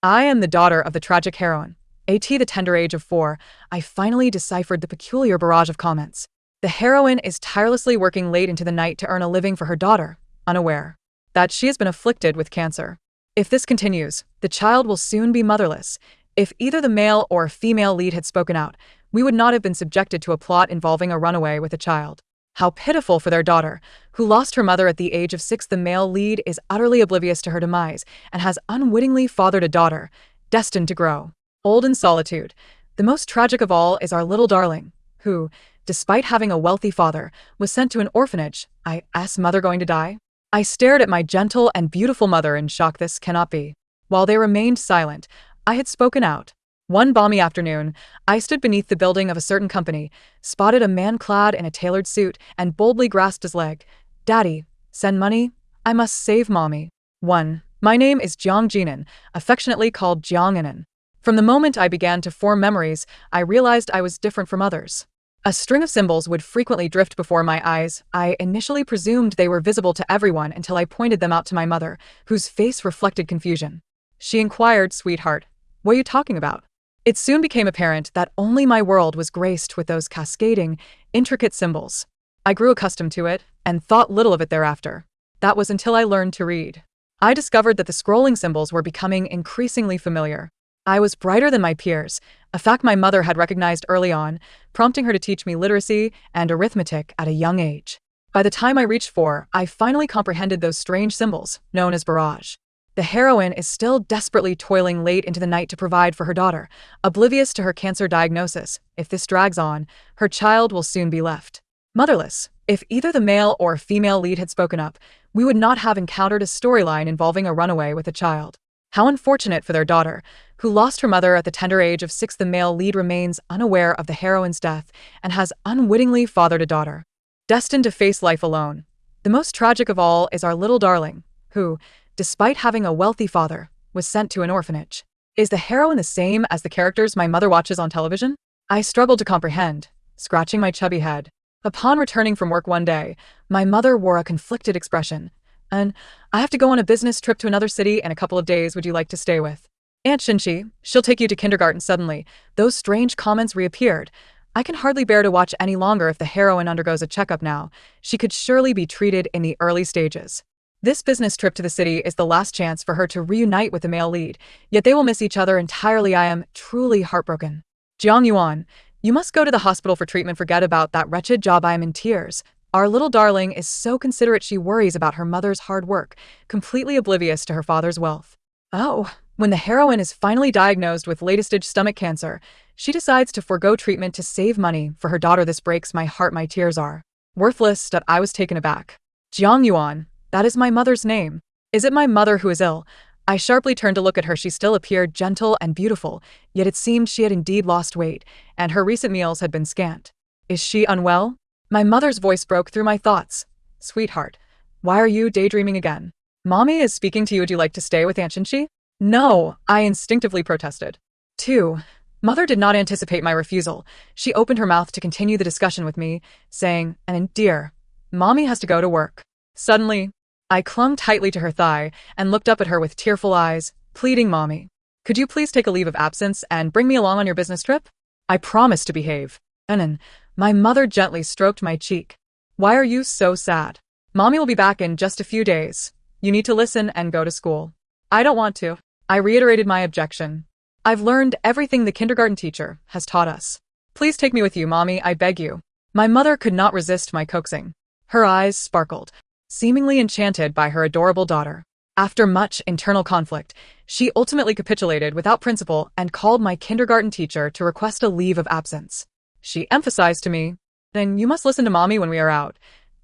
I am the daughter of the tragic heroine. At the tender age of 4, I finally deciphered the peculiar barrage of comments. The heroine is tirelessly working late into the night to earn a living for her daughter, unaware that she has been afflicted with cancer. If this continues, the child will soon be motherless. If either the male or female lead had spoken out, we would not have been subjected to a plot involving a runaway with a child. How pitiful for their daughter, who lost her mother at the age of 6. The male lead is utterly oblivious to her demise and has unwittingly fathered a daughter, destined to grow old in solitude. The most tragic of all is our little darling, who, despite having a wealthy father, was sent to an orphanage. Is mother going to die? I stared at my gentle and beautiful mother in shock. This cannot be. While they remained silent, I had spoken out. One balmy afternoon, I stood beneath the building of a certain company, spotted a man clad in a tailored suit, and boldly grasped his leg. Daddy, send money? I must save mommy. 1. My name is Jiang Jinan, affectionately called Jiang Inan. From the moment I began to form memories, I realized I was different from others. A string of symbols would frequently drift before my eyes. I initially presumed they were visible to everyone until I pointed them out to my mother, whose face reflected confusion. She inquired, "Sweetheart, what are you talking about?" It soon became apparent that only my world was graced with those cascading, intricate symbols. I grew accustomed to it and thought little of it thereafter. That was until I learned to read. I discovered that the scrolling symbols were becoming increasingly familiar. I was brighter than my peers, a fact my mother had recognized early on, prompting her to teach me literacy and arithmetic at a young age. By the time I reached 4, I finally comprehended those strange symbols, known as barrage. The heroine is still desperately toiling late into the night to provide for her daughter, oblivious to her cancer diagnosis. If this drags on, her child will soon be left motherless. If either the male or female lead had spoken up, we would not have encountered a storyline involving a runaway with a child. How unfortunate for their daughter, who lost her mother at the tender age of 6. The male lead remains unaware of the heroine's death and has unwittingly fathered a daughter, destined to face life alone. The most tragic of all is our little darling, who, despite having a wealthy father, was sent to an orphanage. Is the heroine the same as the characters my mother watches on television? I struggled to comprehend, scratching my chubby head. Upon returning from work one day, my mother wore a conflicted expression. "And I have to go on a business trip to another city in a couple of days. Would you like to stay with Aunt Shinchi? She'll take you to kindergarten." Suddenly, those strange comments reappeared. I can hardly bear to watch any longer. If the heroine undergoes a checkup now, she could surely be treated in the early stages. This business trip to the city is the last chance for her to reunite with the male lead, yet they will miss each other entirely. I am truly heartbroken. Jiang Yuan, you must go to the hospital for treatment. Forget about that wretched job. I am in tears. Our little darling is so considerate. She worries about her mother's hard work, completely oblivious to her father's wealth. Oh, when the heroine is finally diagnosed with late-stage stomach cancer, she decides to forego treatment to save money for her daughter. This breaks my heart. My tears are worthless. That I was taken aback. Jiang Yuan, that is my mother's name. Is it my mother who is ill? I sharply turned to look at her. She still appeared gentle and beautiful, yet it seemed she had indeed lost weight, and her recent meals had been scant. Is she unwell? My mother's voice broke through my thoughts. "Sweetheart, why are you daydreaming again? Mommy is speaking to you. Would you like to stay with Aunt Shinchi?" "No," I instinctively protested. 2. Mother did not anticipate my refusal. She opened her mouth to continue the discussion with me, saying, "And dear, Mommy has to go to work." Suddenly, I clung tightly to her thigh and looked up at her with tearful eyes, pleading, "Mommy, could you please take a leave of absence and bring me along on your business trip?" I promised to behave. "Anan," my mother gently stroked my cheek. "Why are you so sad? Mommy will be back in just a few days. You need to listen and go to school." "I don't want to." I reiterated my objection. "I've learned everything the kindergarten teacher has taught us. Please take me with you, Mommy, I beg you." My mother could not resist my coaxing. Her eyes sparkled, seemingly enchanted by her adorable daughter. After much internal conflict, she ultimately capitulated without principle and called my kindergarten teacher to request a leave of absence. She emphasized to me, "Then you must listen to Mommy when we are out.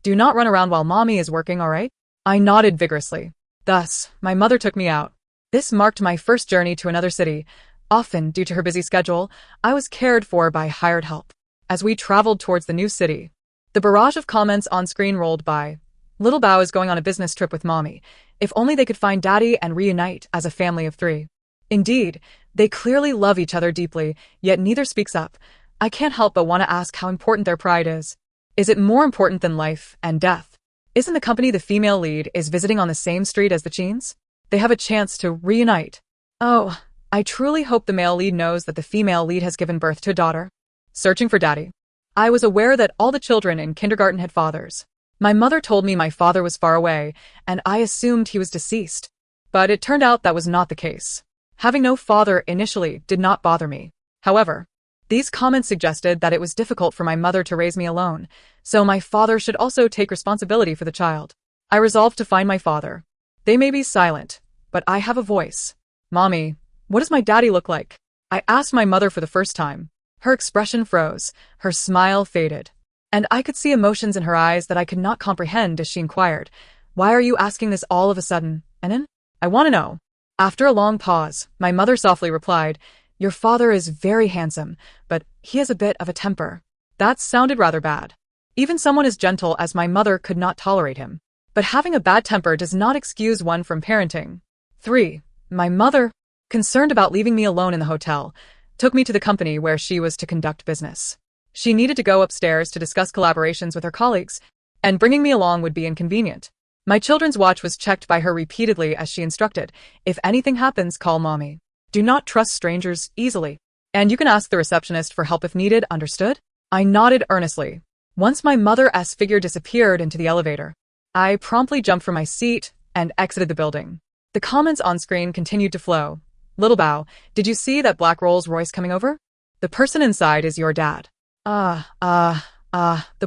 Do not run around while Mommy is working, all right?" I nodded vigorously. Thus, my mother took me out. This marked my first journey to another city. Often, due to her busy schedule, I was cared for by hired help. As we traveled towards the new city, the barrage of comments on screen rolled by. Little Bao is going on a business trip with Mommy. If only they could find Daddy and reunite as a family of 3. Indeed, they clearly love each other deeply, yet neither speaks up. I can't help but want to ask how important their pride is. Is it more important than life and death? Isn't the company the female lead is visiting on the same street as the Cheens? They have a chance to reunite. Oh, I truly hope the male lead knows that the female lead has given birth to a daughter. Searching for daddy. I was aware that all the children in kindergarten had fathers. My mother told me my father was far away, and I assumed he was deceased. But it turned out that was not the case. Having no father initially did not bother me. However, these comments suggested that it was difficult for my mother to raise me alone, so my father should also take responsibility for the child. I resolved to find my father. They may be silent, but I have a voice. Mommy, what does my daddy look like? I asked my mother for the first time. Her expression froze, her smile faded, and I could see emotions in her eyes that I could not comprehend as she inquired, "Why are you asking this all of a sudden, Enon? I want to know." After a long pause, my mother softly replied, "Your father is very handsome, but he has a bit of a temper." That sounded rather bad. Even someone as gentle as my mother could not tolerate him. But having a bad temper does not excuse one from parenting. 3. My mother, concerned about leaving me alone in the hotel, took me to the company where she was to conduct business. She needed to go upstairs to discuss collaborations with her colleagues, and bringing me along would be inconvenient. My children's watch was checked by her repeatedly as she instructed, "If anything happens, call mommy. Do not trust strangers easily. And you can ask the receptionist for help if needed, understood?" I nodded earnestly. Once my mother's figure disappeared into the elevator, I promptly jumped from my seat and exited the building. The comments on screen continued to flow. "Little Bow, did you see that black Rolls Royce coming over? The person inside is your dad." The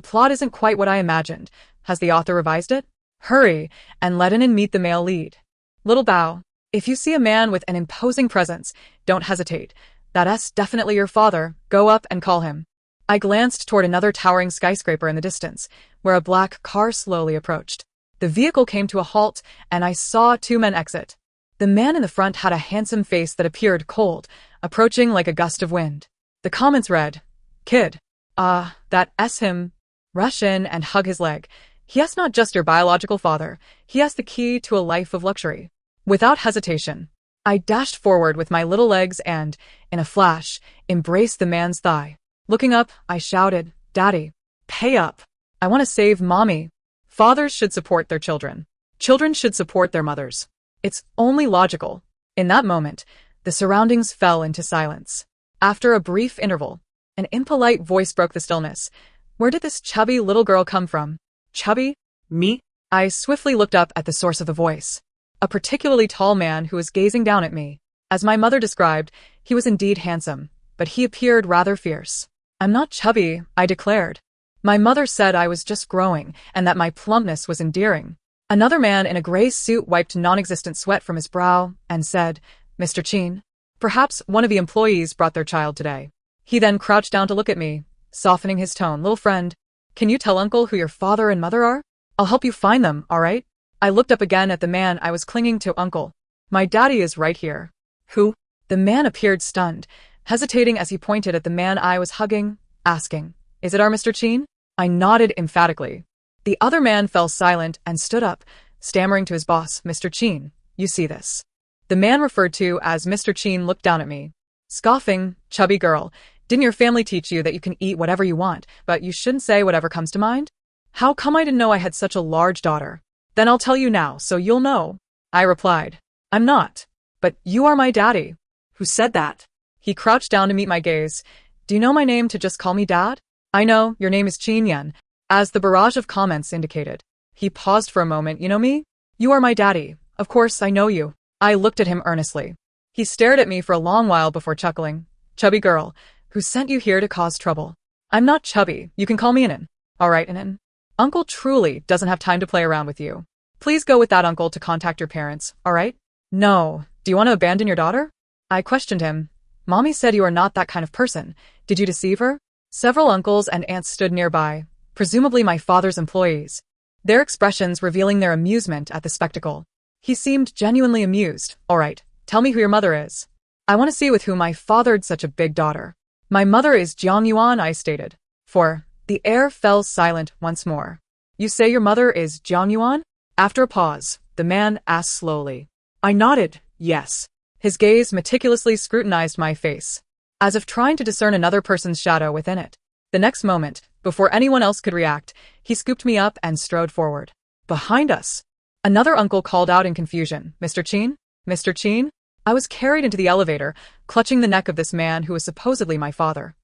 plot isn't quite what I imagined. Has the author revised it? Hurry, and let in and meet the male lead. Little Bow, if you see a man with an imposing presence, don't hesitate. That's definitely your father. Go up and call him. I glanced toward another towering skyscraper in the distance, where a black car slowly approached. The vehicle came to a halt, and I saw 2 men exit. The man in the front had a handsome face that appeared cold, approaching like a gust of wind. The comments read, "Kid, that's him. Rush in and hug his leg. He has not just your biological father, he has the key to a life of luxury." Without hesitation, I dashed forward with my little legs and, in a flash, embraced the man's thigh. Looking up, I shouted, "Daddy, pay up. I want to save mommy." Fathers should support their children. Children should support their mothers. It's only logical. In that moment, the surroundings fell into silence. After a brief interval, an impolite voice broke the stillness. Where did this chubby little girl come from? Chubby? Me? I swiftly looked up at the source of the voice. A particularly tall man who was gazing down at me. As my mother described, he was indeed handsome, but he appeared rather fierce. "I'm not chubby," I declared. My mother said I was just growing and that my plumpness was endearing. Another man in a gray suit wiped non-existent sweat from his brow and said, "Mr. Cheen, perhaps one of the employees brought their child today." He then crouched down to look at me, softening his tone. "Little friend, can you tell Uncle who your father and mother are? I'll help you find them, all right?" I looked up again at the man I was clinging to. "Uncle, my daddy is right here." "Who?" The man appeared stunned, hesitating as he pointed at the man I was hugging, asking, "Is it our Mr. Cheen?" I nodded emphatically. The other man fell silent and stood up, stammering to his boss, "Mr. Cheen, you see this." The man referred to as Mr. Cheen looked down at me, scoffing, "Chubby girl, didn't your family teach you that you can eat whatever you want, but you shouldn't say whatever comes to mind? How come I didn't know I had such a large daughter? Then I'll tell you now, so you'll know." I replied, "I'm not. But you are my daddy." "Who said that?" He crouched down to meet my gaze. "Do you know my name to just call me Dad?" "I know, your name is Cheen Yen," as the barrage of comments indicated. He paused for a moment. "You know me? You are my daddy. Of course, I know you." I looked at him earnestly. He stared at me for a long while before chuckling. "Chubby girl, who sent you here to cause trouble?" "I'm not chubby. You can call me Enon." "All right, Enon. Uncle truly doesn't have time to play around with you. Please go with that uncle to contact your parents, all right?" "No. Do you want to abandon your daughter?" I questioned him. "Mommy said you are not that kind of person. Did you deceive her?" Several uncles and aunts stood nearby, presumably my father's employees, their expressions revealing their amusement at the spectacle. He seemed genuinely amused. "All right, tell me who your mother is. I want to see with whom I fathered such a big daughter." "My mother is Jiang Yuan," I stated. For the air fell silent once more. "You say your mother is Jiang Yuan?" After a pause, the man asked slowly. I nodded, yes. His gaze meticulously scrutinized my face, as if trying to discern another person's shadow within it. The next moment, before anyone else could react, he scooped me up and strode forward. Behind us, another uncle called out in confusion, "Mr. Cheen? Mr. Cheen?" I was carried into the elevator, clutching the neck of this man who was supposedly my father.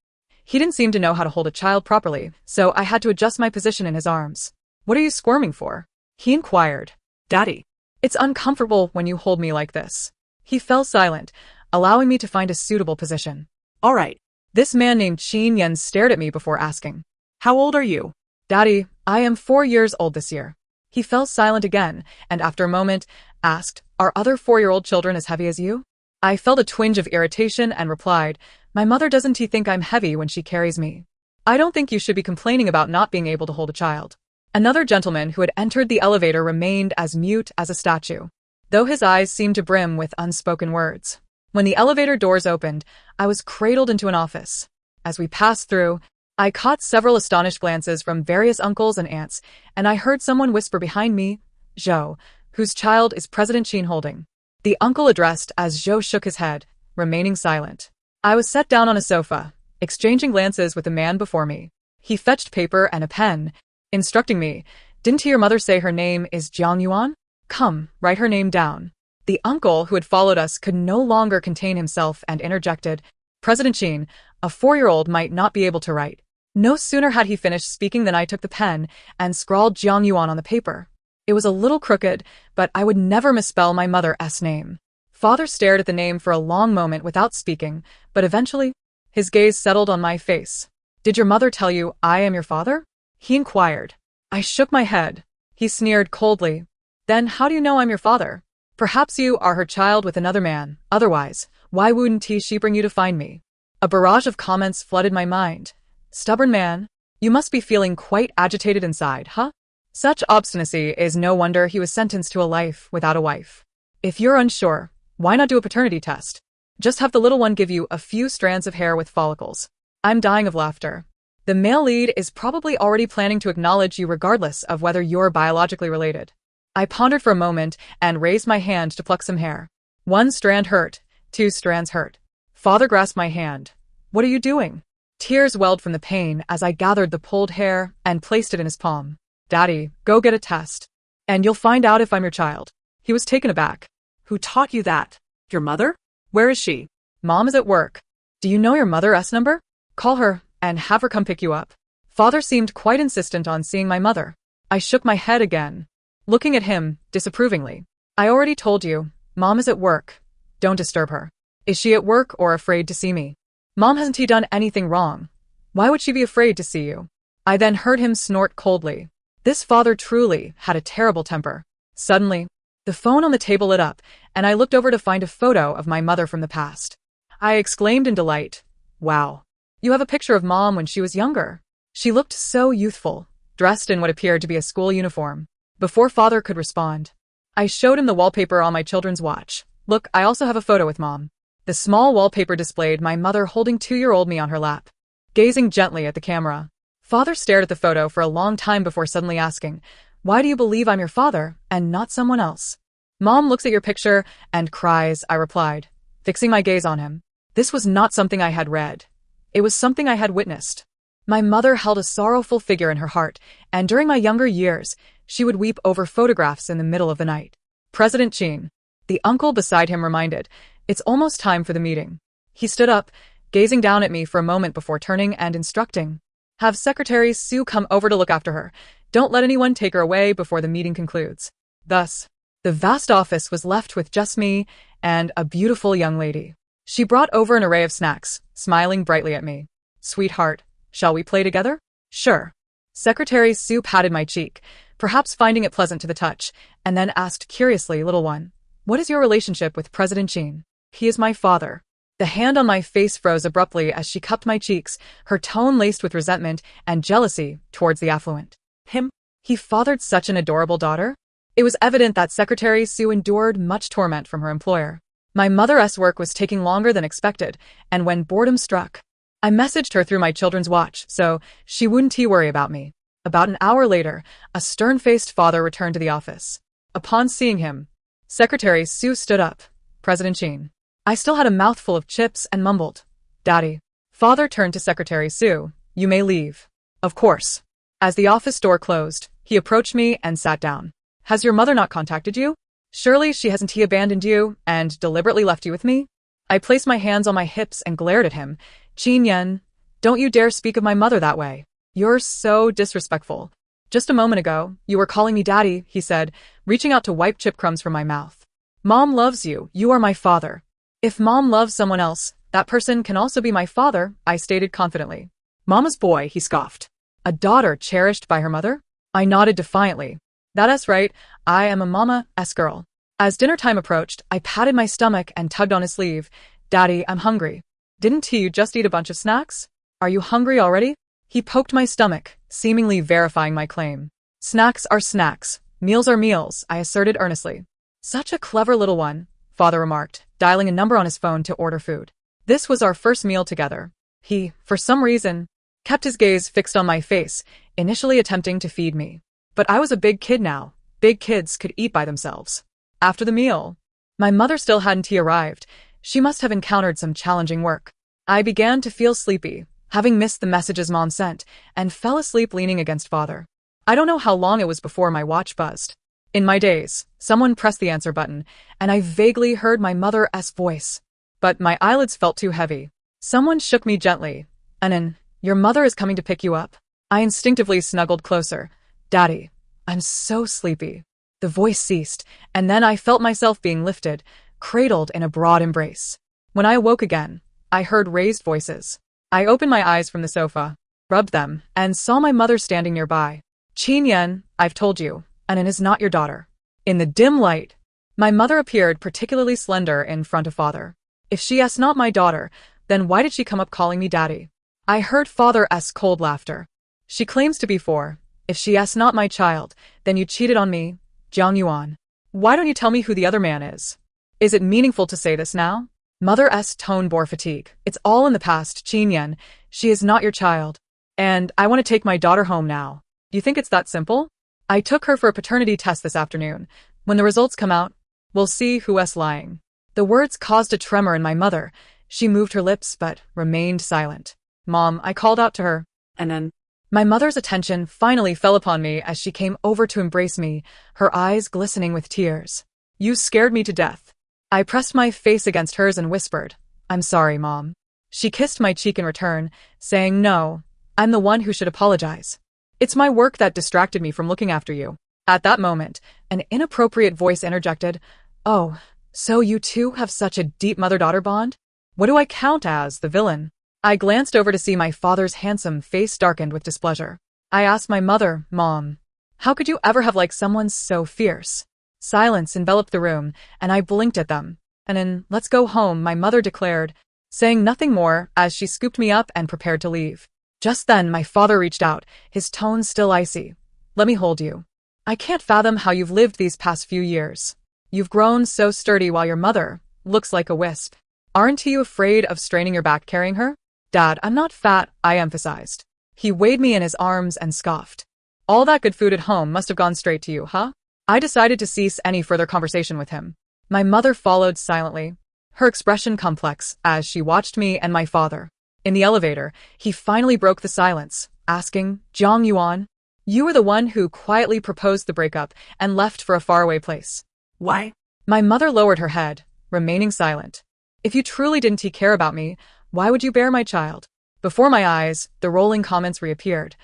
He didn't seem to know how to hold a child properly, so I had to adjust my position in his arms. "What are you squirming for?" he inquired. "Daddy, it's uncomfortable when you hold me like this." He fell silent, allowing me to find a suitable position. "All right." This man named Qin Yen stared at me before asking, "How old are you?" "Daddy, I am 4 years old this year." He fell silent again, and after a moment, asked, "Are other 4-year-old children as heavy as you?" I felt a twinge of irritation and replied, "My mother doesn't think I'm heavy when she carries me." "I don't think you should be complaining about not being able to hold a child." Another gentleman who had entered the elevator remained as mute as a statue, though his eyes seemed to brim with unspoken words. When the elevator doors opened, I was cradled into an office. As we passed through, I caught several astonished glances from various uncles and aunts, and I heard someone whisper behind me, "Zhou, whose child is President Qin holding?" The uncle addressed as Zhou shook his head, remaining silent. I was set down on a sofa, exchanging glances with the man before me. He fetched paper and a pen, instructing me, "Didn't your mother say her name is Jiang Yuan? Come, write her name down." The uncle who had followed us could no longer contain himself and interjected, "President Qin, a 4-year-old might not be able to write." No sooner had he finished speaking than I took the pen and scrawled Jiang Yuan on the paper. It was a little crooked, but I would never misspell my mother's name. Father stared at the name for a long moment without speaking, but eventually, his gaze settled on my face. "Did your mother tell you I am your father?" he inquired. I shook my head. He sneered coldly. "Then how do you know I'm your father? Perhaps you are her child with another man. Otherwise, why wouldn't she bring you to find me?" A barrage of comments flooded my mind. "Stubborn man. You must be feeling quite agitated inside, huh?" Such obstinacy is no wonder he was sentenced to a life without a wife. If you're unsure, why not do a paternity test? Just have the little one give you a few strands of hair with follicles. I'm dying of laughter. The male lead is probably already planning to acknowledge you regardless of whether you're biologically related. I pondered for a moment and raised my hand to pluck some hair. 1 strand hurt, 2 strands hurt. Father grasped my hand. "What are you doing?" Tears welled from the pain as I gathered the pulled hair and placed it in his palm. "Daddy, go get a test, and you'll find out if I'm your child." He was taken aback. "Who taught you that? Your mother? Where is she?" "Mom is at work." "Do you know your mother's number? Call her and have her come pick you up." Father seemed quite insistent on seeing my mother. I shook my head again, looking at him disapprovingly. "I already told you, Mom is at work. Don't disturb her." "Is she at work or afraid to see me?" "Mom hasn't done anything wrong. Why would she be afraid to see you?" I then heard him snort coldly. This father truly had a terrible temper. Suddenly, the phone on the table lit up, and I looked over to find a photo of my mother from the past. I exclaimed in delight, "Wow, you have a picture of Mom when she was younger." She looked so youthful, dressed in what appeared to be a school uniform. Before Father could respond, I showed him the wallpaper on my children's watch. "Look, I also have a photo with Mom." The small wallpaper displayed my mother holding 2-year-old me on her lap, gazing gently at the camera. Father stared at the photo for a long time before suddenly asking, "Why do you believe I'm your father and not someone else?" "Mom looks at your picture and cries," I replied, fixing my gaze on him. This was not something I had read. It was something I had witnessed. My mother held a sorrowful figure in her heart, and during my younger years, she would weep over photographs in the middle of the night. "President Qin," the uncle beside him reminded, "it's almost time for the meeting." He stood up, gazing down at me for a moment before turning and instructing, "Have Secretary Sue come over to look after her. Don't let anyone take her away before the meeting concludes." Thus, the vast office was left with just me and a beautiful young lady. She brought over an array of snacks, smiling brightly at me. "Sweetheart, shall we play together?" "Sure." Secretary Sue patted my cheek, perhaps finding it pleasant to the touch, and then asked curiously, "Little one, what is your relationship with President Qin?" "He is my father." The hand on my face froze abruptly as she cupped my cheeks, her tone laced with resentment and jealousy towards the affluent. "Him? He fathered such an adorable daughter?" It was evident that Secretary Sue endured much torment from her employer. My mother's work was taking longer than expected, and when boredom struck, I messaged her through my children's watch, so she wouldn't worry about me. About an hour later, a stern-faced father returned to the office. Upon seeing him, Secretary Sue stood up. "President Qin." I still had a mouthful of chips and mumbled, "Daddy." Father turned to Secretary Sue. "You may leave." "Of course." As the office door closed, he approached me and sat down. "Has your mother not contacted you?" Surely she hasn't he abandoned you and deliberately left you with me? I placed my hands on my hips and glared at him. Qin Yan, don't you dare speak of my mother that way. You're so disrespectful. Just a moment ago, you were calling me daddy, he said, reaching out to wipe chip crumbs from my mouth. Mom loves you. You are my father. If Mom loves someone else, that person can also be my father, I stated confidently. Mama's boy, he scoffed. A daughter cherished by her mother? I nodded defiantly. That's right, I am a mama-esque girl. As dinner time approached, I patted my stomach and tugged on his sleeve. Daddy, I'm hungry. Didn't you just eat a bunch of snacks? Are you hungry already? He poked my stomach, seemingly verifying my claim. Snacks are snacks. Meals are meals, I asserted earnestly. Such a clever little one, Father remarked, dialing a number on his phone to order food. This was our first meal together. He, for some reason, kept his gaze fixed on my face, initially attempting to feed me. But I was a big kid now. Big kids could eat by themselves. After the meal, my mother still hadn't arrived. She must have encountered some challenging work. I began to feel sleepy, having missed the messages Mom sent, and fell asleep leaning against Father. I don't know how long it was before my watch buzzed. In my daze, someone pressed the answer button, and I vaguely heard my mother's voice. But my eyelids felt too heavy. Someone shook me gently. Anan, your mother is coming to pick you up. I instinctively snuggled closer. Daddy, I'm so sleepy. The voice ceased, and then I felt myself being lifted, cradled in a broad embrace. When I awoke again, I heard raised voices. I opened my eyes from the sofa, rubbed them, and saw my mother standing nearby. Qin Yan, I've told you, Anan is not your daughter. In the dim light, my mother appeared particularly slender in front of Father. If she is not my daughter, then why did she come up calling me daddy? I heard Father's cold laughter. She claims to be 4. If she is not my child, then you cheated on me, Jiang Yuan. Why don't you tell me who the other man is? Is it meaningful to say this now? Mother's tone bore fatigue. It's all in the past, Qin Yan. She is not your child. And I want to take my daughter home now. Do you think it's that simple? I took her for a paternity test this afternoon. When the results come out, we'll see who's lying. The words caused a tremor in my mother. She moved her lips but remained silent. Mom, I called out to her. And then my mother's attention finally fell upon me as she came over to embrace me, her eyes glistening with tears. You scared me to death. I pressed my face against hers and whispered, I'm sorry, Mom. She kissed my cheek in return, saying, no, I'm the one who should apologize. It's my work that distracted me from looking after you. At that moment, an inappropriate voice interjected, oh, so you two have such a deep mother-daughter bond? What do I count as, the villain? I glanced over to see my father's handsome face darkened with displeasure. I asked my mother, Mom, how could you ever have liked someone so fierce? Silence enveloped the room, and I blinked at them. And then, let's go home, my mother declared, saying nothing more as she scooped me up and prepared to leave. Just then, my father reached out, his tone still icy. Let me hold you. I can't fathom how you've lived these past few years. You've grown so sturdy while your mother looks like a wisp. Aren't you afraid of straining your back carrying her? Dad, I'm not fat, I emphasized. He weighed me in his arms and scoffed. All that good food at home must have gone straight to you, huh? I decided to cease any further conversation with him. My mother followed silently, her expression complex as she watched me and my father. In the elevator, he finally broke the silence, asking, Jiang Yuan, you were the one who quietly proposed the breakup and left for a faraway place. Why? My mother lowered her head, remaining silent. If you truly didn't care about me, why would you bear my child? Before my eyes, the rolling comments reappeared.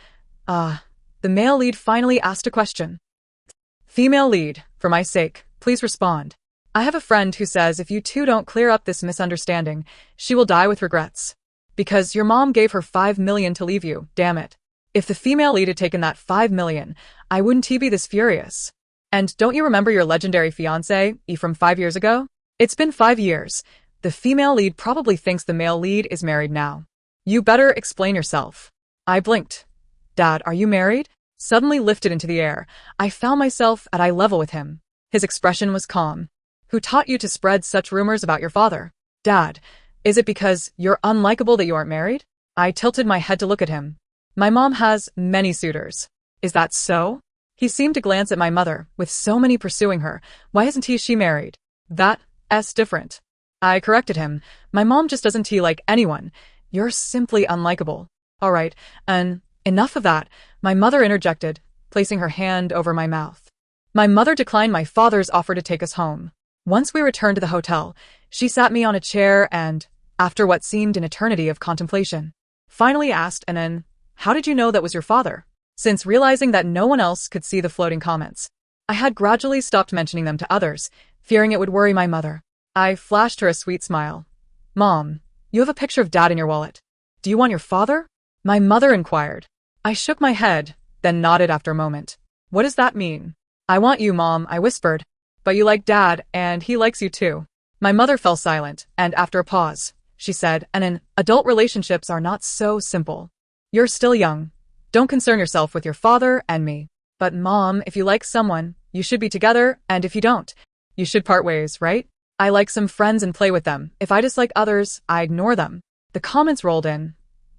The male lead finally asked a question. Female lead, for my sake, please respond. I have a friend who says if you two don't clear up this misunderstanding, she will die with regrets. Because your mom gave her $5 million to leave you, damn it. If the female lead had taken that $5 million, I wouldn't be this furious. And don't you remember your legendary fiancé, from 5 years ago? It's been 5 years. The female lead probably thinks the male lead is married now. You better explain yourself. I blinked. Dad, are you married? Suddenly lifted into the air, I found myself at eye level with him. His expression was calm. Who taught you to spread such rumors about your father? Dad, is it because you're unlikable that you aren't married? I tilted my head to look at him. My mom has many suitors. Is that so? He seemed to glance at my mother, with so many pursuing her. Why isn't she married? That's different. I corrected him. My mom just doesn't like anyone. You're simply unlikable. All right, and enough of that, my mother interjected, placing her hand over my mouth. My mother declined my father's offer to take us home. Once we returned to the hotel, she sat me on a chair and, after what seemed an eternity of contemplation, finally asked, and then, "How did you know that was your father?" Since realizing that no one else could see the floating comments, I had gradually stopped mentioning them to others, fearing it would worry my mother. I flashed her a sweet smile. "Mom, you have a picture of Dad in your wallet. Do you want your father?" My mother inquired. I shook my head, then nodded after a moment. "What does that mean?" "I want you, Mom," I whispered. "But you like Dad, and he likes you too." My mother fell silent, and after a pause, she said, "And in adult relationships are not so simple. You're still young. Don't concern yourself with your father and me. But Mom, if you like someone, you should be together, and if you don't, you should part ways, right? I like some friends and play with them. If I dislike others, I ignore them." The comments rolled in.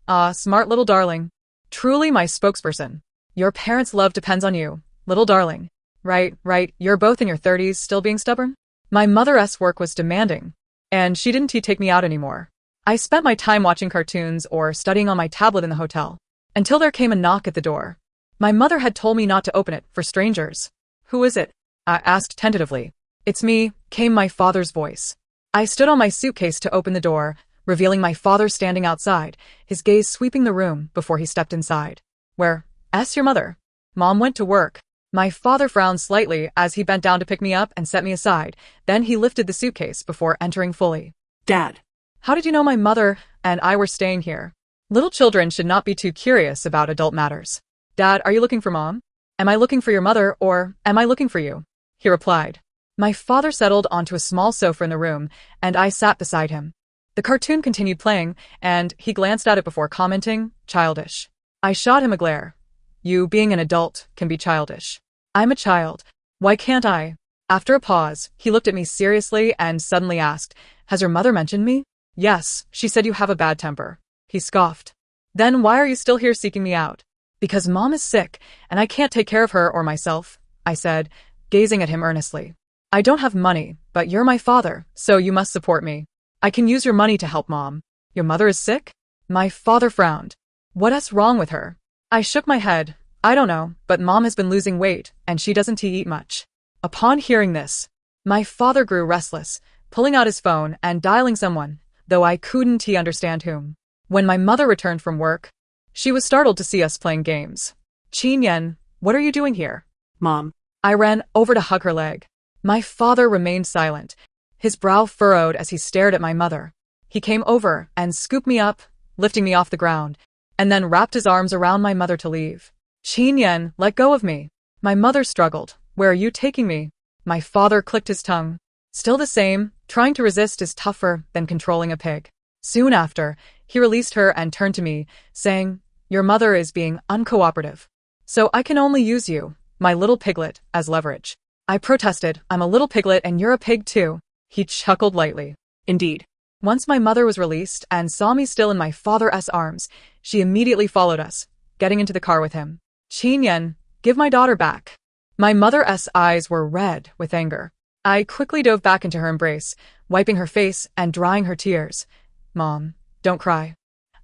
"Ah, smart little darling. Truly my spokesperson. Your parents' love depends on you, little darling. Right, you're both in your 30s, still being stubborn?" My mother's work was demanding, and she didn't take me out anymore. I spent my time watching cartoons or studying on my tablet in the hotel, until there came a knock at the door. My mother had told me not to open it for strangers. "Who is it?" I asked tentatively. "It's me," came my father's voice. I stood on my suitcase to open the door, revealing my father standing outside, his gaze sweeping the room before he stepped inside. "Where's your mother?" "Mom went to work." My father frowned slightly as he bent down to pick me up and set me aside. Then he lifted the suitcase before entering fully. "Dad, "How did you know my mother and I were staying here?" Little children should not be too curious about adult matters. "Dad, are you looking for Mom? Am I looking for your mother, or am I looking for you?" he replied. My father settled onto a small sofa in the room, and I sat beside him. The cartoon continued playing, and he glanced at it before commenting, "Childish." I shot him a glare. "You, being an adult, can be childish. I'm a child. Why can't I?" After a pause, he looked at me seriously and suddenly asked, "Has your mother mentioned me?" "Yes, she said you have a bad temper." He scoffed. "Then why are you still here seeking me out?" "Because Mom is sick, and I can't take care of her or myself," I said, gazing at him earnestly. "I don't have money, but you're my father, so you must support me. I can use your money to help Mom." "Your mother is sick?" My father frowned. "What's wrong with her?" I shook my head. "I don't know, but Mom has been losing weight, and she doesn't eat much." Upon hearing this, my father grew restless, pulling out his phone and dialing someone, though I couldn't understand whom. When my mother returned from work, she was startled to see us playing games. "Qin, what are you doing here?" Mom. I ran over to hug her leg. My father remained silent, his brow furrowed as he stared at my mother. He came over and scooped me up, lifting me off the ground, and then wrapped his arms around my mother to leave. "Qin, let go of me." My mother struggled. "Where are you taking me?" My father clicked his tongue. Still the same, trying to resist is tougher than controlling a pig. Soon after, he released her and turned to me, saying, "Your mother is being uncooperative. So I can only use you, my little piglet, as leverage." I protested, "I'm a little piglet and you're a pig too." He chuckled lightly. Indeed. Once my mother was released and saw me still in my father's arms, she immediately followed us, getting into the car with him. "Qin, give my daughter back." My mother's eyes were red with anger. I quickly dove back into her embrace, wiping her face and drying her tears. "Mom, don't cry.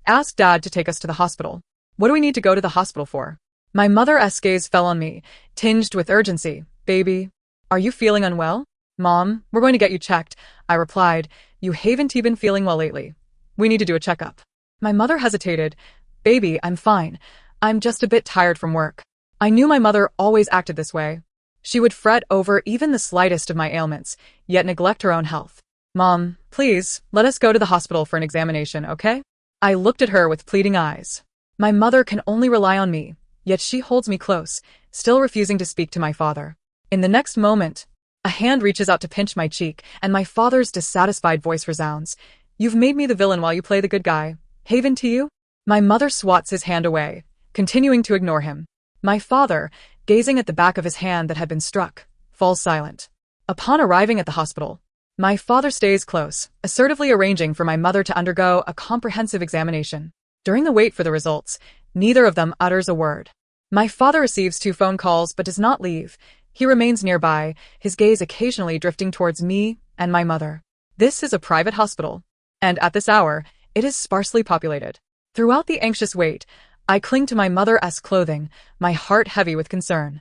Ask Dad to take us to the hospital." "What do we need to go to the hospital for?" My mother's gaze fell on me, tinged with urgency. "Baby, are you feeling unwell?" "Mom, we're going to get you checked," I replied. "You haven't been feeling well lately. We need to do a checkup." My mother hesitated. "Baby, I'm fine. I'm just a bit tired from work." I knew my mother always acted this way. She would fret over even the slightest of my ailments, yet neglect her own health. "Mom, please, let us go to the hospital for an examination, okay?" I looked at her with pleading eyes. My mother can only rely on me, yet she holds me close, still refusing to speak to my father. In the next moment, a hand reaches out to pinch my cheek, and my father's dissatisfied voice resounds. "You've made me the villain while you play the good guy. Haven to you?" My mother swats his hand away, continuing to ignore him. My father, gazing at the back of his hand that had been struck, falls silent. Upon arriving at the hospital, my father stays close, assertively arranging for my mother to undergo a comprehensive examination. During the wait for the results, neither of them utters a word. My father receives 2 phone calls but does not leave. He remains nearby, his gaze occasionally drifting towards me and my mother. This is a private hospital, and at this hour, it is sparsely populated. Throughout the anxious wait, I cling to my mother's clothing, my heart heavy with concern.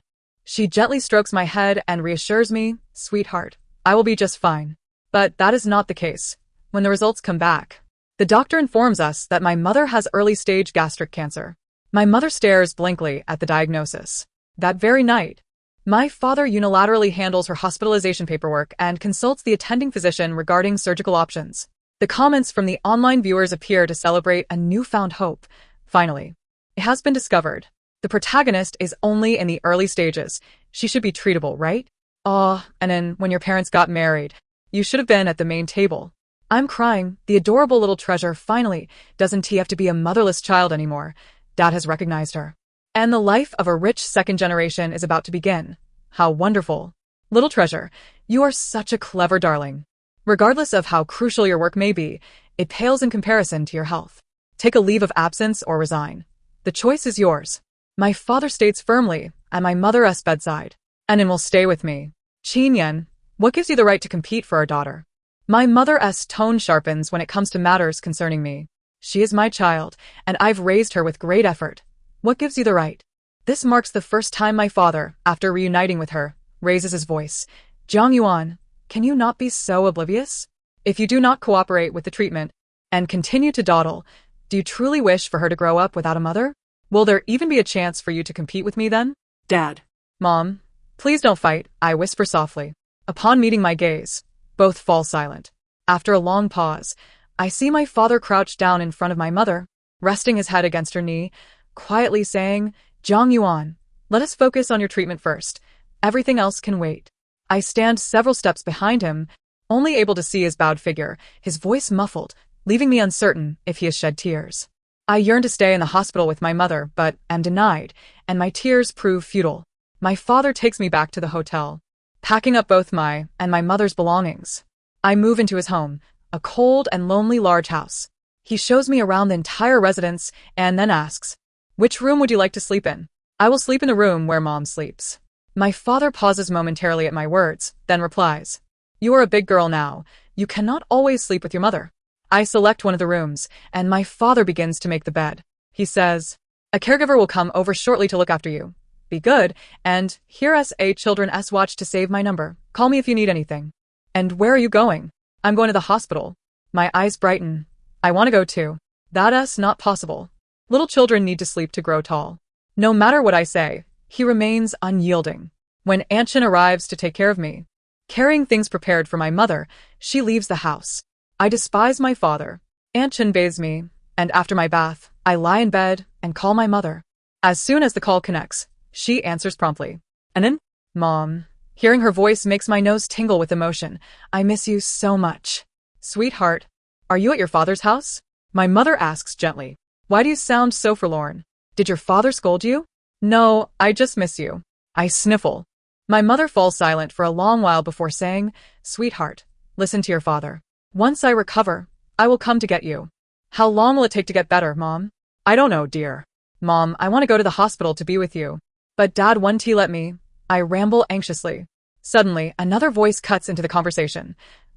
She gently strokes my head and reassures me, "Sweetheart, I will be just fine." But that is not the case. When the results come back, the doctor informs us that my mother has early-stage gastric cancer. My mother stares blankly at the diagnosis. That very night, my father unilaterally handles her hospitalization paperwork and consults the attending physician regarding surgical options. The comments from the online viewers appear to celebrate a newfound hope. Finally, it has been discovered. The protagonist is only in the early stages. She should be treatable, right? And then when your parents got married, you should have been at the main table. I'm crying. The adorable little treasure finally doesn't have to be a motherless child anymore. Dad has recognized her. And the life of a rich second generation is about to begin. How wonderful. Little treasure, you are such a clever darling. Regardless of how crucial your work may be, it pales in comparison to your health. Take a leave of absence or resign. The choice is yours. My father states firmly at my mother's bedside. "Anin will stay with me." "Chinyan, what gives you the right to compete for our daughter?" My mother's tone sharpens when it comes to matters concerning me. "She is my child, and I've raised her with great effort. What gives you the right?" This marks the first time my father, after reuniting with her, raises his voice. "Jiang Yuan, can you not be so oblivious? If you do not cooperate with the treatment and continue to dawdle, do you truly wish for her to grow up without a mother? Will there even be a chance for you to compete with me then?" "Dad." "Mom, please don't fight," I whisper softly. Upon meeting my gaze, both fall silent. After a long pause, I see my father crouch down in front of my mother, resting his head against her knee, quietly saying, "Jiang Yuan, let us focus on your treatment first. Everything else can wait." I stand several steps behind him, only able to see his bowed figure, his voice muffled, leaving me uncertain if he has shed tears. I yearn to stay in the hospital with my mother, but am denied, and my tears prove futile. My father takes me back to the hotel, packing up both my and my mother's belongings. I move into his home, a cold and lonely large house. He shows me around the entire residence and then asks, "Which room would you like to sleep in?" "I will sleep in the room where Mom sleeps." My father pauses momentarily at my words, then replies, "You are a big girl now. You cannot always sleep with your mother." I select one of the rooms, and my father begins to make the bed. He says, "A caregiver will come over shortly to look after you. Be good, and here's a children's watch to save my number. Call me if you need anything." "And where are you going?" "I'm going to the hospital." My eyes brighten. "I want to go too." "That's not possible. Little children need to sleep to grow tall." No matter what I say, he remains unyielding. When Anshin arrives to take care of me, carrying things prepared for my mother, she leaves the house. I despise my father. Anshin bathes me, and after my bath, I lie in bed and call my mother. As soon as the call connects, she answers promptly. "Anin?" "Mom." Hearing her voice makes my nose tingle with emotion. "I miss you so much." "Sweetheart, are you at your father's house?" My mother asks gently. "Why do you sound so forlorn? Did your father scold you?" "No, I just miss you." I sniffle. My mother falls silent for a long while before saying, "Sweetheart, listen to your father. Once I recover, I will come to get you." "How long will it take to get better, Mom?" "I don't know, dear." "Mom, I want to go to the hospital to be with you." "But Dad won't let me." I ramble anxiously. Suddenly, another voice cuts into the conversation.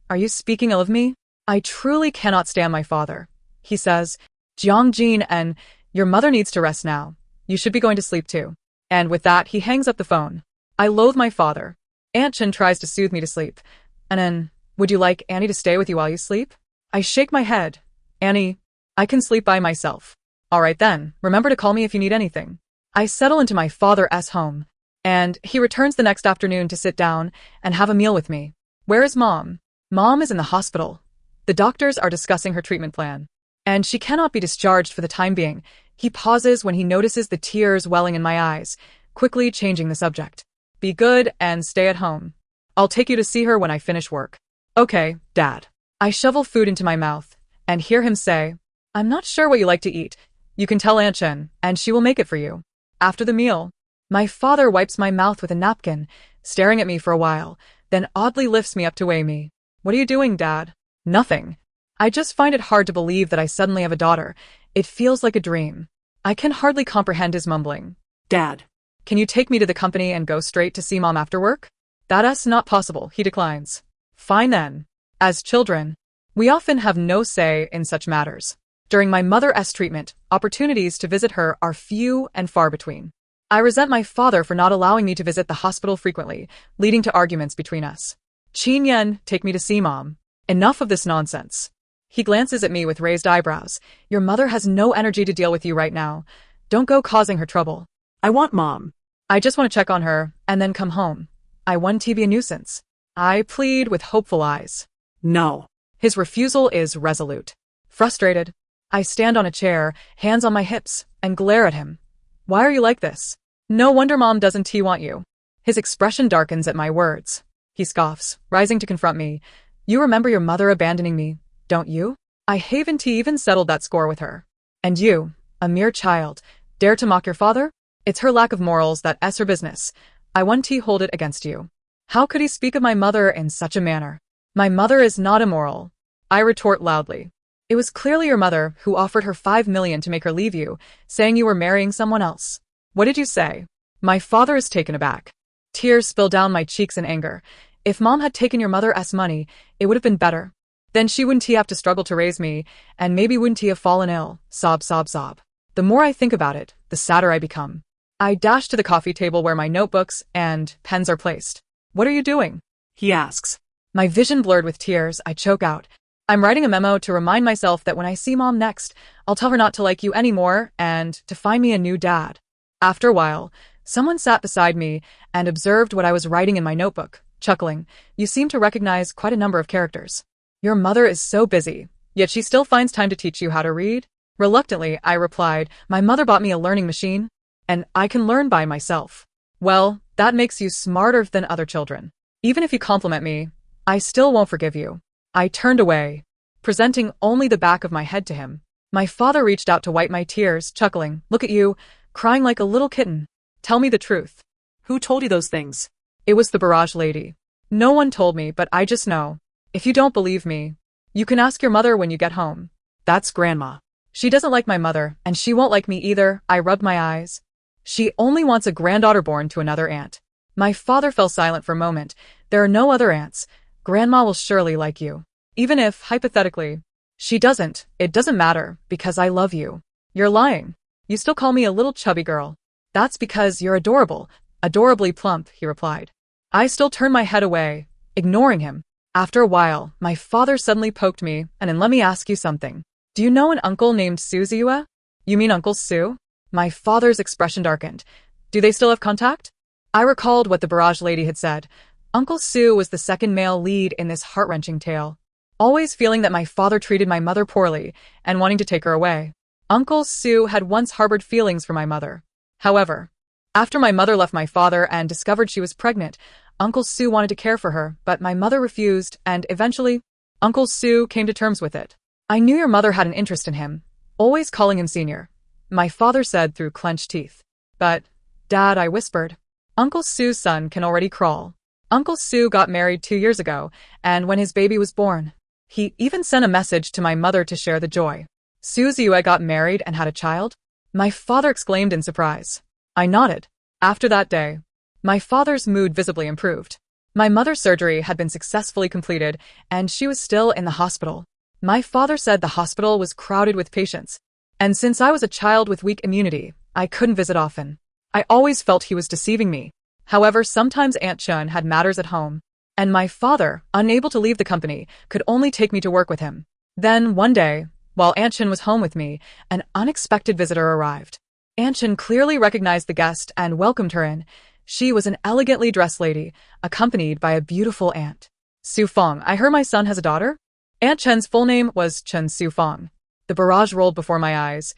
"Are you speaking ill of me?" I truly cannot stand my father. He says, "Jiang Jin, and your mother needs to rest now. You should be going to sleep too." And with that, he hangs up the phone. I loathe my father. Aunt Chen tries to soothe me to sleep. "And then, would you like Annie to stay with you while you sleep?" I shake my head. "Annie, I can sleep by myself." "All right then, remember to call me if you need anything." I settle into my father's home, and he returns the next afternoon to sit down and have a meal with me. "Where is Mom?" "Mom is in the hospital. The doctors are discussing her treatment plan, and she cannot be discharged for the time being." He pauses when he notices the tears welling in my eyes, quickly changing the subject. "Be good and stay at home. I'll take you to see her when I finish work." "Okay, Dad." I shovel food into my mouth and hear him say, "I'm not sure what you like to eat. You can tell Aunt Chen, and she will make it for you." After the meal, my father wipes my mouth with a napkin, staring at me for a while, then oddly lifts me up to weigh me. "What are you doing, Dad?" "Nothing." I just find it hard to believe that I suddenly have a daughter. It feels like a dream. I can hardly comprehend his mumbling. "Dad, can you take me to the company and go straight to see Mom after work?" "That's not possible," he declines. "Fine then." As children, we often have no say in such matters. During my mother's treatment, opportunities to visit her are few and far between. I resent my father for not allowing me to visit the hospital frequently, leading to arguments between us. Qin Yan, take me to see Mom. Enough of this nonsense. He glances at me with raised eyebrows. Your mother has no energy to deal with you right now. Don't go causing her trouble. I want Mom. I just want to check on her, and then come home. I want to be a nuisance. I plead with hopeful eyes. No. His refusal is resolute. Frustrated, I stand on a chair, hands on my hips, and glare at him. Why are you like this? No wonder Mom doesn't want you. His expression darkens at my words. He scoffs, rising to confront me. You remember your mother abandoning me, don't you? I haven't even settled that score with her. And you, a mere child, dare to mock your father? It's her lack of morals that's her business. I want to hold it against you. How could he speak of my mother in such a manner? My mother is not immoral. I retort loudly. It was clearly your mother who offered her $5 million to make her leave you, saying you were marrying someone else. What did you say? My father is taken aback. Tears spill down my cheeks in anger. If Mom had taken your mother's money, it would have been better. Then she wouldn't have to struggle to raise me, and maybe wouldn't have fallen ill. Sob, sob, sob. The more I think about it, the sadder I become. I dash to the coffee table where my notebooks and pens are placed. What are you doing? He asks. My vision blurred with tears, I choke out. I'm writing a memo to remind myself that when I see Mom next, I'll tell her not to like you anymore and to find me a new dad. After a while, someone sat beside me and observed what I was writing in my notebook, chuckling. You seem to recognize quite a number of characters. Your mother is so busy, yet she still finds time to teach you how to read? Reluctantly, I replied, my mother bought me a learning machine, and I can learn by myself. Well, that makes you smarter than other children. Even if you compliment me, I still won't forgive you. I turned away, presenting only the back of my head to him. My father reached out to wipe my tears, chuckling. Look at you, crying like a little kitten. Tell me the truth. Who told you those things? It was the barrage lady. No one told me, but I just know. If you don't believe me, you can ask your mother when you get home. That's Grandma. She doesn't like my mother, and she won't like me either. I rubbed my eyes. She only wants a granddaughter born to another aunt. My father fell silent for a moment. There are no other aunts. Grandma will surely like you. Even if, hypothetically, she doesn't, it doesn't matter, because I love you. You're lying. You still call me a little chubby girl. That's because you're adorable, adorably plump, he replied. I still turned my head away, ignoring him. After a while, my father suddenly poked me, and then let me ask you something. Do you know an uncle named Suziua? You mean Uncle Sue? My father's expression darkened. Do they still have contact? I recalled what the barrage lady had said. Uncle Sue was the second male lead in this heart-wrenching tale. Always feeling that my father treated my mother poorly and wanting to take her away. Uncle Sue had once harbored feelings for my mother. However, after my mother left my father and discovered she was pregnant, Uncle Sue wanted to care for her, but my mother refused, and eventually, Uncle Sue came to terms with it. I knew your mother had an interest in him, always calling him senior. My father said through clenched teeth. But, Dad, I whispered, Uncle Sue's son can already crawl. Uncle Sue got married 2 years ago, and when his baby was born, he even sent a message to my mother to share the joy. Suziua got married and had a child? My father exclaimed in surprise. I nodded. After that day, my father's mood visibly improved. My mother's surgery had been successfully completed, and she was still in the hospital. My father said the hospital was crowded with patients, and since I was a child with weak immunity, I couldn't visit often. I always felt he was deceiving me. However, sometimes Aunt Chun had matters at home, and my father, unable to leave the company, could only take me to work with him. Then, one day, while Aunt Chun was home with me, an unexpected visitor arrived. Aunt Chun clearly recognized the guest and welcomed her in. She was an elegantly dressed lady, accompanied by a beautiful aunt. Su Fong, I heard my son has a daughter? Aunt Chun's full name was Chun Su Fong. The barrage rolled before my eyes.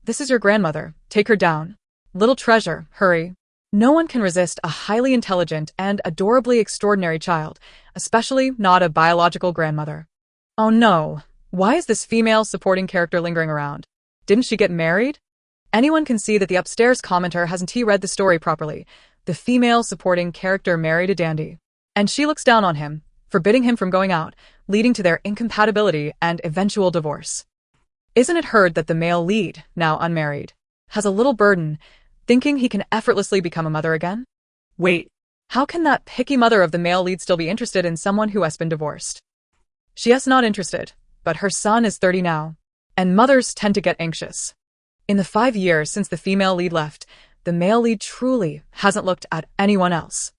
This is your grandmother. Take her down. Little treasure, hurry. No one can resist a highly intelligent and adorably extraordinary child, especially not a biological grandmother. Oh no, why is this female supporting character lingering around? Didn't she get married? Anyone can see that the upstairs commenter hasn't read the story properly. The female supporting character married a dandy. And she looks down on him, forbidding him from going out, leading to their incompatibility and eventual divorce. Isn't it heard that the male lead, now unmarried, has a little burden, thinking he can effortlessly become a mother again? Wait, how can that picky mother of the male lead still be interested in someone who has been divorced? She is not interested, but her son is 30 now, and mothers tend to get anxious. In the 5 years since the female lead left, The male lead truly hasn't looked at anyone else.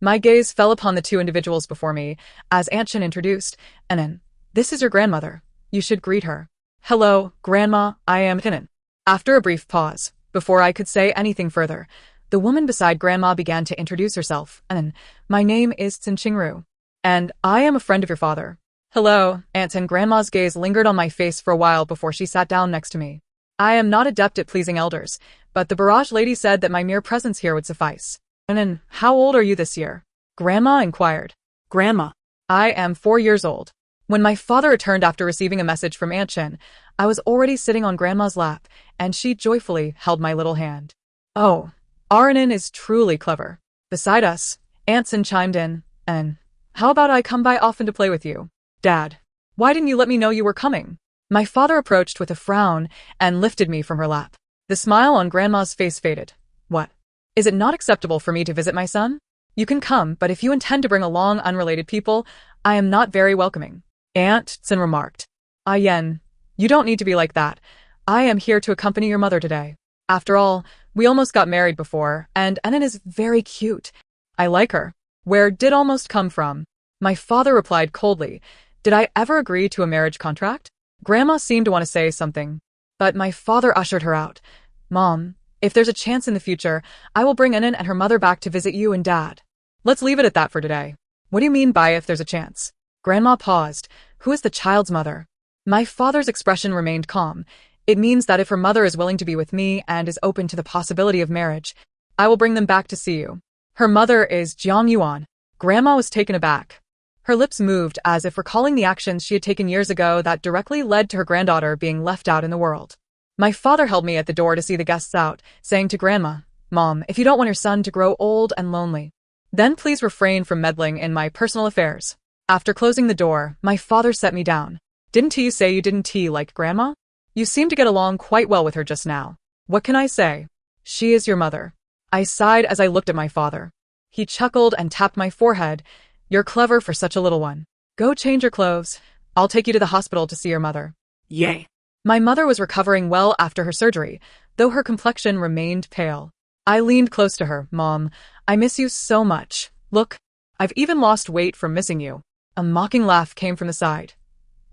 My gaze fell upon the two individuals before me as Aunt Shin introduced, Enan. This is your grandmother. You should greet her. Hello, Grandma, I am Enan. After a brief pause, before I could say anything further, the woman beside Grandma began to introduce herself. Enan, my name is Tsin Qingru, and I am a friend of your father. Hello, Aunt Tin. Grandma's gaze lingered on my face for a while before she sat down next to me. I am not adept at pleasing elders, but the barrage lady said that my mere presence here would suffice. Enan, how old are you this year? Grandma inquired. Grandma. I am 4 years old. When my father returned after receiving a message from Aunt Shin, I was already sitting on Grandma's lap, and she joyfully held my little hand. Oh, Arinin is truly clever. Beside us, Aunt Shin chimed in, and how about I come by often to play with you? Dad, why didn't you let me know you were coming? My father approached with a frown and lifted me from her lap. The smile on Grandma's face faded. What? Is it not acceptable for me to visit my son? You can come, but if you intend to bring along unrelated people, I am not very welcoming. Aunt Tsin remarked. Ah Yen, you don't need to be like that. I am here to accompany your mother today. After all, we almost got married before, and Enan is very cute. I like her. Where did almost come from? My father replied coldly. Did I ever agree to a marriage contract? Grandma seemed to want to say something, but my father ushered her out. Mom, if there's a chance in the future, I will bring Enan and her mother back to visit you and Dad. Let's leave it at that for today. What do you mean by if there's a chance? Grandma paused. Who is the child's mother? My father's expression remained calm. It means that if her mother is willing to be with me and is open to the possibility of marriage, I will bring them back to see you. Her mother is Jiang Yuan. Grandma was taken aback. Her lips moved as if recalling the actions she had taken years ago that directly led to her granddaughter being left out in the world. My father held me at the door to see the guests out, saying to Grandma, Mom, if you don't want your son to grow old and lonely, then please refrain from meddling in my personal affairs. After closing the door, my father set me down. Didn't you say you didn't like Grandma? You seem to get along quite well with her just now. What can I say? She is your mother. I sighed as I looked at my father. He chuckled and tapped my forehead. You're clever for such a little one. Go change your clothes. I'll take you to the hospital to see your mother. Yay. My mother was recovering well after her surgery, though her complexion remained pale. I leaned close to her. Mom, I miss you so much. Look, I've even lost weight from missing you. A mocking laugh came from the side.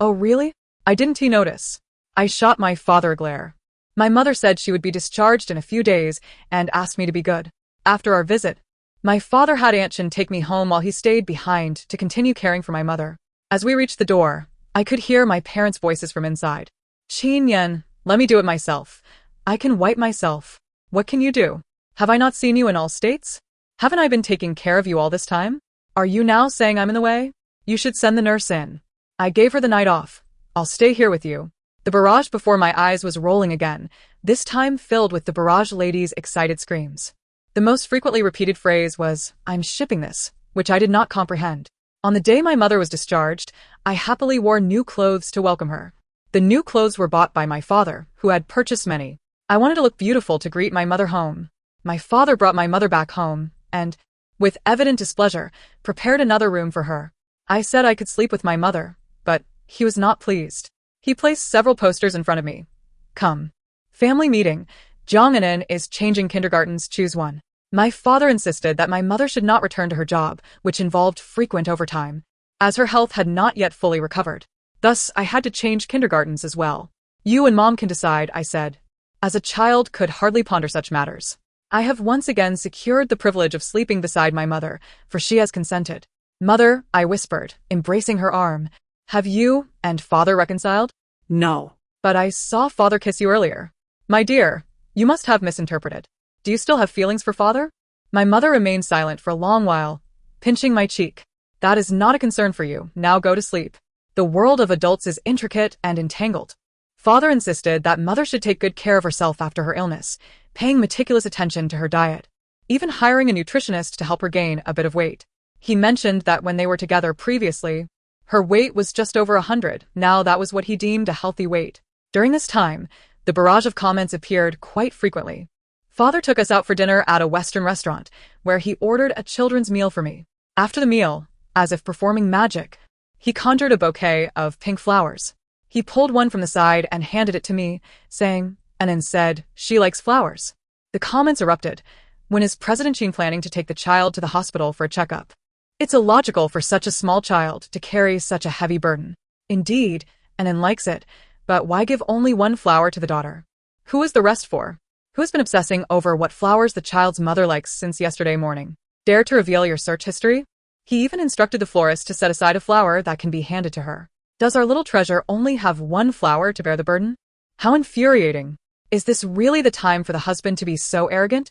Oh, really? I didn't notice. I shot my father a glare. My mother said she would be discharged in a few days and asked me to be good. After our visit, my father had Aunt Shin take me home while he stayed behind to continue caring for my mother. As we reached the door, I could hear my parents' voices from inside. Qin Yen, let me do it myself. I can wipe myself. What can you do? Have I not seen you in all states? Haven't I been taking care of you all this time? Are you now saying I'm in the way? You should send the nurse in. I gave her the night off. I'll stay here with you. The barrage before my eyes was rolling again, this time filled with the barrage lady's excited screams. The most frequently repeated phrase was, I'm shipping this, which I did not comprehend. On the day my mother was discharged, I happily wore new clothes to welcome her. The new clothes were bought by my father, who had purchased many. I wanted to look beautiful to greet my mother home. My father brought my mother back home, and, with evident displeasure, prepared another room for her. I said I could sleep with my mother, but he was not pleased. He placed several posters in front of me. Come. Family meeting. Jiang is changing kindergartens, choose one. My father insisted that my mother should not return to her job, which involved frequent overtime, as her health had not yet fully recovered. Thus, I had to change kindergartens as well. You and Mom can decide, I said. As a child could hardly ponder such matters. I have once again secured the privilege of sleeping beside my mother, for she has consented. Mother, I whispered, embracing her arm. Have you and Father reconciled? No. But I saw Father kiss you earlier. My dear, you must have misinterpreted. Do you still have feelings for Father? My mother remained silent for a long while, pinching my cheek. That is not a concern for you, now go to sleep. The world of adults is intricate and entangled. Father insisted that Mother should take good care of herself after her illness, paying meticulous attention to her diet, even hiring a nutritionist to help her gain a bit of weight. He mentioned that when they were together previously, her weight was just over 100, now that was what he deemed a healthy weight. During this time, the barrage of comments appeared quite frequently. Father took us out for dinner at a Western restaurant, where he ordered a children's meal for me. After the meal, as if performing magic, he conjured a bouquet of pink flowers. He pulled one from the side and handed it to me, saying, and then said, she likes flowers. The comments erupted. When is President Sheen planning to take the child to the hospital for a checkup? It's illogical for such a small child to carry such a heavy burden. Indeed, Annan likes it, but why give only one flower to the daughter? Who is the rest for? Who has been obsessing over what flowers the child's mother likes since yesterday morning? Dare to reveal your search history? He even instructed the florist to set aside a flower that can be handed to her. Does our little treasure only have one flower to bear the burden? How infuriating. Is this really the time for the husband to be so arrogant?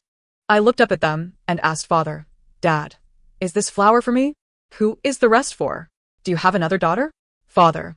I looked up at them and asked father, Dad, is this flower for me? Who is the rest for? Do you have another daughter? Father.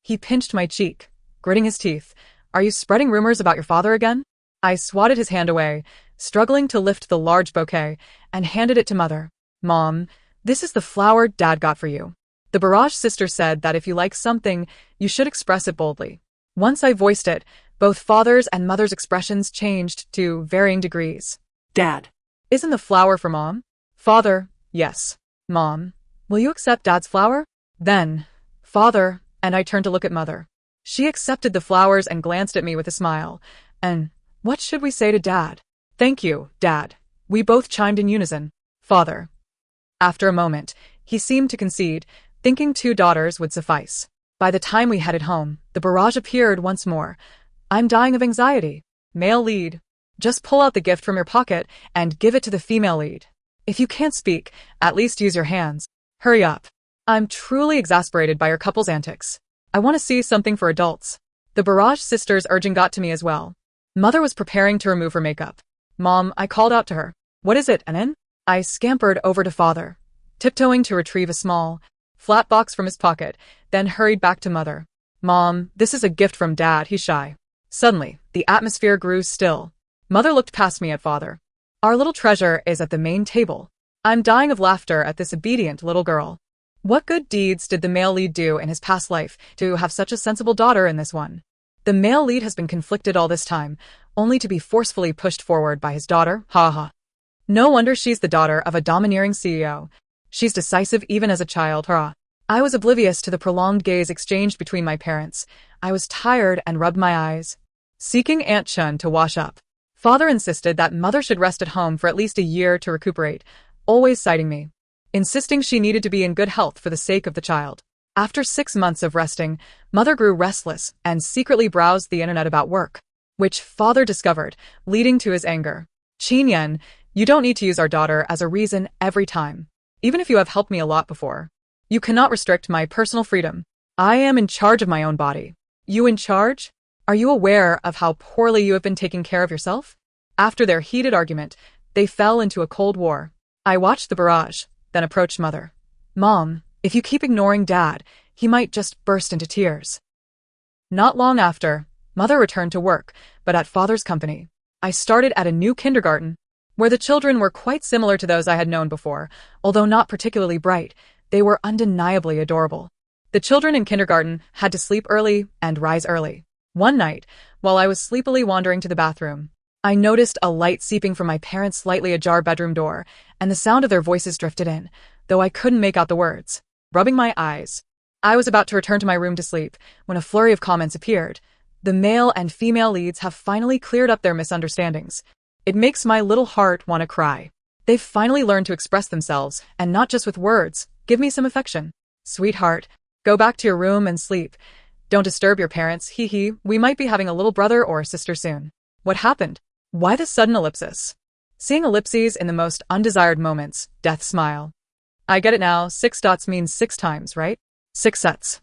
He pinched my cheek, gritting his teeth. Are you spreading rumors about your father again? I swatted his hand away, struggling to lift the large bouquet, and handed it to Mother. Mom, this is the flower Dad got for you. The Barrage sister said that if you like something, you should express it boldly. Once I voiced it, both Father's and Mother's expressions changed to varying degrees. Dad. Isn't the flower for Mom? Father, yes. Mom, will you accept Dad's flower? Then, Father, and I turned to look at Mother. She accepted the flowers and glanced at me with a smile. And what should we say to Dad? Thank you, Dad. We both chimed in unison. Father. After a moment, he seemed to concede, thinking 2 daughters would suffice. By the time we headed home, the Barrage appeared once more. I'm dying of anxiety. Male lead. Just pull out the gift from your pocket and give it to the female lead. If you can't speak, at least use your hands. Hurry up. I'm truly exasperated by your couple's antics. I want to see something for adults. The Barrage sisters' urging got to me as well. Mother was preparing to remove her makeup. Mom, I called out to her. What is it, Annan? I scampered over to Father, tiptoeing to retrieve a small, flat box from his pocket, then hurried back to Mother. Mom, this is a gift from Dad, he's shy. Suddenly, the atmosphere grew still. Mother looked past me at Father. Our little treasure is at the main table. I'm dying of laughter at this obedient little girl. What good deeds did the male lead do in his past life to have such a sensible daughter in this one? The male lead has been conflicted all this time, only to be forcefully pushed forward by his daughter, ha. No wonder she's the daughter of a domineering CEO. She's decisive even as a child, hurrah. I was oblivious to the prolonged gaze exchanged between my parents. I was tired and rubbed my eyes, seeking Aunt Chun to wash up. Father insisted that Mother should rest at home for at least a year to recuperate, always citing me, insisting she needed to be in good health for the sake of the child. After 6 months of resting, Mother grew restless and secretly browsed the internet about work, which Father discovered, leading to his anger. Qin Yan, you don't need to use our daughter as a reason every time. Even if you have helped me a lot before, you cannot restrict my personal freedom. I am in charge of my own body. You in charge? Are you aware of how poorly you have been taking care of yourself? After their heated argument, they fell into a cold war. I watched the Barrage, then approached Mother. Mom, if you keep ignoring Dad, he might just burst into tears. Not long after, Mother returned to work, but at Father's company. I started at a new kindergarten, where the children were quite similar to those I had known before. Although not particularly bright, they were undeniably adorable. The children in kindergarten had to sleep early and rise early. One night, while I was sleepily wandering to the bathroom, I noticed a light seeping from my parents' slightly ajar bedroom door, and the sound of their voices drifted in, though I couldn't make out the words. Rubbing my eyes, I was about to return to my room to sleep when a flurry of comments appeared. The male and female leads have finally cleared up their misunderstandings. It makes my little heart want to cry. They've finally learned to express themselves, and not just with words. Give me some affection. Sweetheart, go back to your room and sleep. Don't disturb your parents, hee. We might be having a little brother or a sister soon. What happened? Why this sudden ellipsis? Seeing ellipses in the most undesired moments, death smile. I get it now, 6 dots means 6 times, right? 6 sets.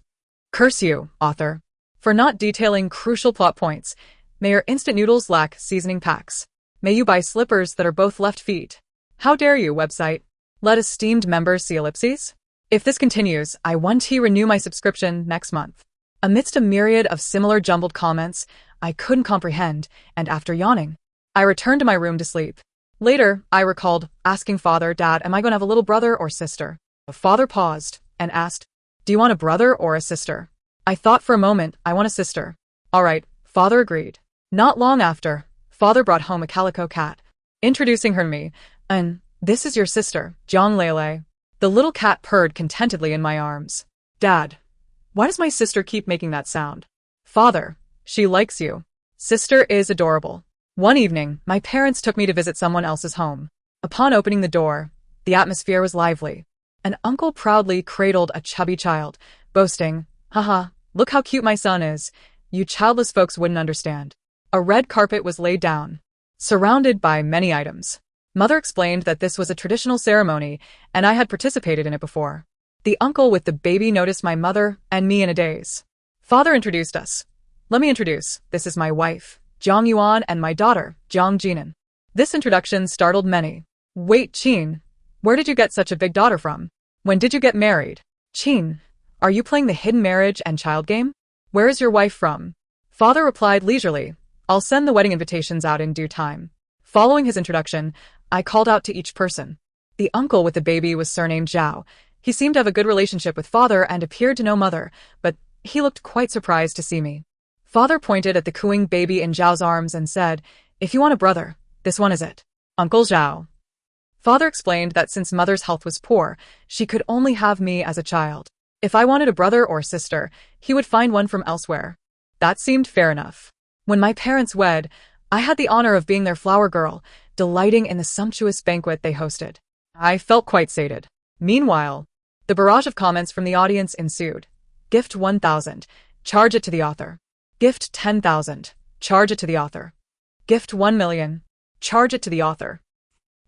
Curse you, author, for not detailing crucial plot points. May your instant noodles lack seasoning packs. May you buy slippers that are both left feet. How dare you, website? Let esteemed members see ellipses? If this continues, I want to renew my subscription next month. Amidst a myriad of similar jumbled comments, I couldn't comprehend, and after yawning, I returned to my room to sleep. Later, I recalled asking Father, Dad, am I going to have a little brother or sister? Father paused and asked, do you want a brother or a sister? I thought for a moment, I want a sister. All right, Father agreed. Not long after, Father brought home a calico cat, introducing her to me, and this is your sister, Jiang Lele. The little cat purred contentedly in my arms. Dad, why does my sister keep making that sound? Father, she likes you. Sister is adorable. One evening, my parents took me to visit someone else's home. Upon opening the door, the atmosphere was lively. An uncle proudly cradled a chubby child, boasting, "Haha, look how cute my son is. You childless folks wouldn't understand." A red carpet was laid down, surrounded by many items. Mother explained that this was a traditional ceremony, and I had participated in it before. The uncle with the baby noticed my mother and me in a daze. Father introduced us. "Let me introduce, this is my wife, Jiang Yuan, and my daughter, Jiang Jinan." This introduction startled many. "Wait, Qin, where did you get such a big daughter from? When did you get married? Qin, are you playing the hidden marriage and child game? Where is your wife from?" Father replied leisurely, "I'll send the wedding invitations out in due time." Following his introduction, I called out to each person. The uncle with the baby was surnamed Zhao. He seemed to have a good relationship with father and appeared to know mother, but he looked quite surprised to see me. Father pointed at the cooing baby in Zhao's arms and said, "If you want a brother, this one is it. Uncle Zhao." Father explained that since mother's health was poor, she could only have me as a child. If I wanted a brother or sister, he would find one from elsewhere. That seemed fair enough. When my parents wed, I had the honor of being their flower girl, delighting in the sumptuous banquet they hosted. I felt quite sated. Meanwhile, the barrage of comments from the audience ensued. Gift 1,000, charge it to the author. Gift 10,000, charge it to the author. Gift 1,000,000, charge it to the author.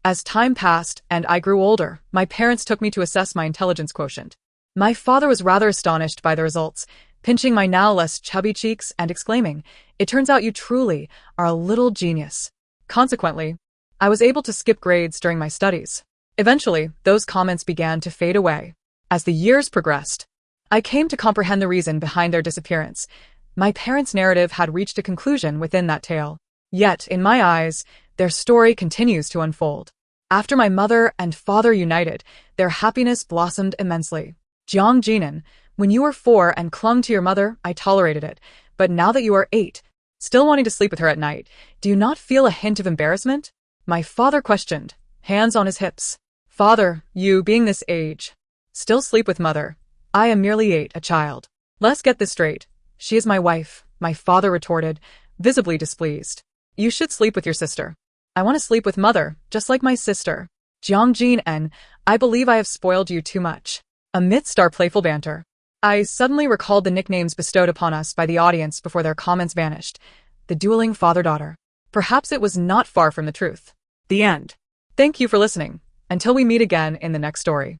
As time passed and I grew older, my parents took me to assess my intelligence quotient. My father was rather astonished by the results, pinching my now less chubby cheeks and exclaiming, "It turns out you truly are a little genius." Consequently, I was able to skip grades during my studies. Eventually, those comments began to fade away. As the years progressed, I came to comprehend the reason behind their disappearance. My parents' narrative had reached a conclusion within that tale. Yet, in my eyes, their story continues to unfold. After my mother and father united, their happiness blossomed immensely. Jiang Jinan, when you were 4 and clung to your mother, I tolerated it. But now that you are 8, still wanting to sleep with her at night, do you not feel a hint of embarrassment? My father questioned, hands on his hips. Father, you, being this age, still sleep with mother. I am merely 8, a child. Let's get this straight. She is my wife, my father retorted, visibly displeased. You should sleep with your sister. I want to sleep with mother, just like my sister. Jiang Jin and I believe I have spoiled you too much. Amidst our playful banter, I suddenly recalled the nicknames bestowed upon us by the audience before their comments vanished. The dueling father-daughter. Perhaps it was not far from the truth. The end. Thank you for listening. Until we meet again in the next story.